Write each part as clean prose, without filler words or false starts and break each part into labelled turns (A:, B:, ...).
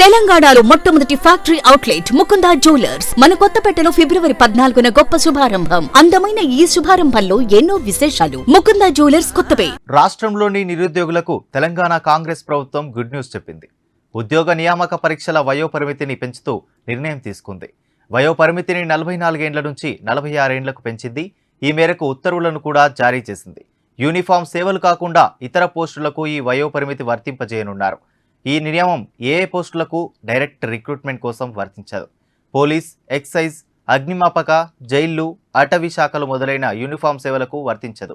A: తెలంగాణలో మొట్టమొదటి factory outlet Mukunda jewellers మన కొత్తపేటలో ఫిబ్రవరి 14న గొప్ప శుభారంభం. అందమైన ఈ శుభారంభంలో ఎన్నో విశేషాలు. ముకుందా జ్యువెలర్స్ కొత్తపేట.
B: రాష్ట్రంలోని నిరుద్యోగులకు తెలంగాణ కాంగ్రెస్ ప్రభుత్వం గుడ్ న్యూస్ చెప్పింది. ఉద్యోగ నియామక పరీక్షల వయోపరిమితిని పెంచుతూ నిర్ణయం తీసుకుంది. వయోపరిమితిని 44 ఏండ్ల నుంచి 46 ఏండ్లకు పెంచింది. ఈ మేరకు ఉత్తర్వులను కూడా జారీ చేసింది. యూనిఫామ్ సేవలు కాకుండా ఇతర పోస్టులకు ఈ వయోపరిమితి వర్తింపజేయనున్నారు. ఈ నియమం ఏ పోస్టులకు డైరెక్ట్ రిక్రూట్మెంట్ కోసం వర్తించదు. పోలీస్, ఎక్సైజ్, అగ్నిమాపక, జైళ్లు, అటవీ శాఖలు మొదలైన యూనిఫామ్ సేవలకు వర్తించదు.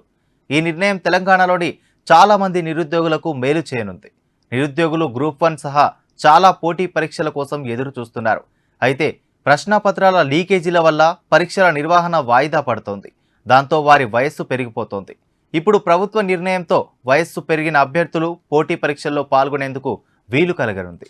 B: ఈ నిర్ణయం తెలంగాణలోని చాలా మంది నిరుద్యోగులకు మేలు చేయనుంది. నిరుద్యోగులు గ్రూప్ 1 సహా చాలా పోటీ పరీక్షల కోసం ఎదురు చూస్తున్నారు. అయితే ప్రశ్నాపత్రాల లీకేజీల వల్ల పరీక్షల నిర్వహణ వాయిదా పడుతోంది. దాంతో వారి వయస్సు పెరిగిపోతోంది. ఇప్పుడు ప్రభుత్వ నిర్ణయంతో వయస్సు పెరిగిన అభ్యర్థులు పోటీ పరీక్షల్లో పాల్గొనేందుకు వీలు కలగనుంది.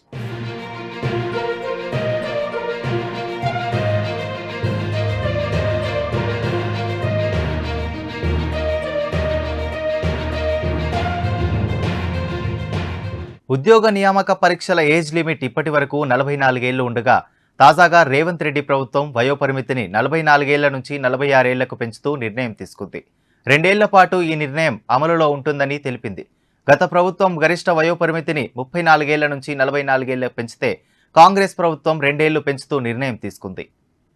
B: ఉద్యోగ నియామక పరీక్షల ఏజ్ లిమిట్ ఇప్పటి వరకు 44 ఏళ్లు ఉండగా తాజాగా రేవంత్ రెడ్డి ప్రభుత్వం వయోపరిమితిని 44 ఏళ్ల నుంచి 46 ఏళ్లకు పెంచుతూ నిర్ణయం తీసుకుంది. 2 ఏళ్ల పాటు ఈ నిర్ణయం అమలులో ఉంటుందని తెలిపింది. గత ప్రభుత్వం గరిష్ట వయోపరిమితిని 34 ఏళ్ల నుంచి 44 ఏళ్లకు పెంచితే కాంగ్రెస్ ప్రభుత్వం 2 ఏళ్లు పెంచుతూ నిర్ణయం తీసుకుంది.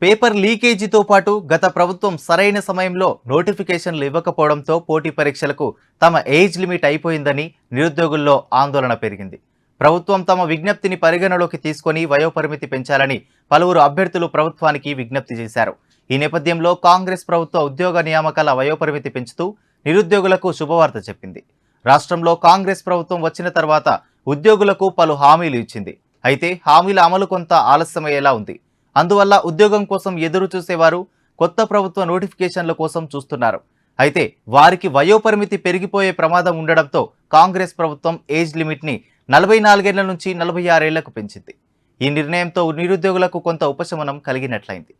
B: పేపర్ లీకేజీతో పాటు గత ప్రభుత్వం సరైన సమయంలో నోటిఫికేషన్లు ఇవ్వకపోవడంతో పోటీ పరీక్షలకు తమ ఏజ్ లిమిట్ అయిపోయిందని నిరుద్యోగుల్లో ఆందోళన పెరిగింది. ప్రభుత్వం తమ విజ్ఞప్తిని పరిగణలోకి తీసుకొని వయోపరిమితి పెంచాలని పలువురు అభ్యర్థులు ప్రభుత్వానికి విజ్ఞప్తి చేశారు. ఈ నేపథ్యంలో కాంగ్రెస్ ప్రభుత్వ ఉద్యోగ నియామకాల వయోపరిమితి పెంచుతూ నిరుద్యోగులకు శుభవార్త చెప్పింది. రాష్ట్రంలో కాంగ్రెస్ ప్రభుత్వం వచ్చిన తర్వాత ఉద్యోగులకు పలు హామీలు ఇచ్చింది. అయితే హామీల అమలు కొంత ఆలస్యమయ్యేలా ఉంది. అందువల్ల ఉద్యోగం కోసం ఎదురు చూసేవారు కొత్త ప్రభుత్వ నోటిఫికేషన్ల కోసం చూస్తున్నారు. అయితే వారికి వయోపరిమితి పెరిగిపోయే ప్రమాదం ఉండడంతో కాంగ్రెస్ ప్రభుత్వం ఏజ్ లిమిట్ని 44 ఏళ్ల నుంచి 46 ఏళ్లకు పెంచింది. ఈ నిర్ణయంతో నిరుద్యోగులకు కొంత ఉపశమనం కలిగినట్లయింది.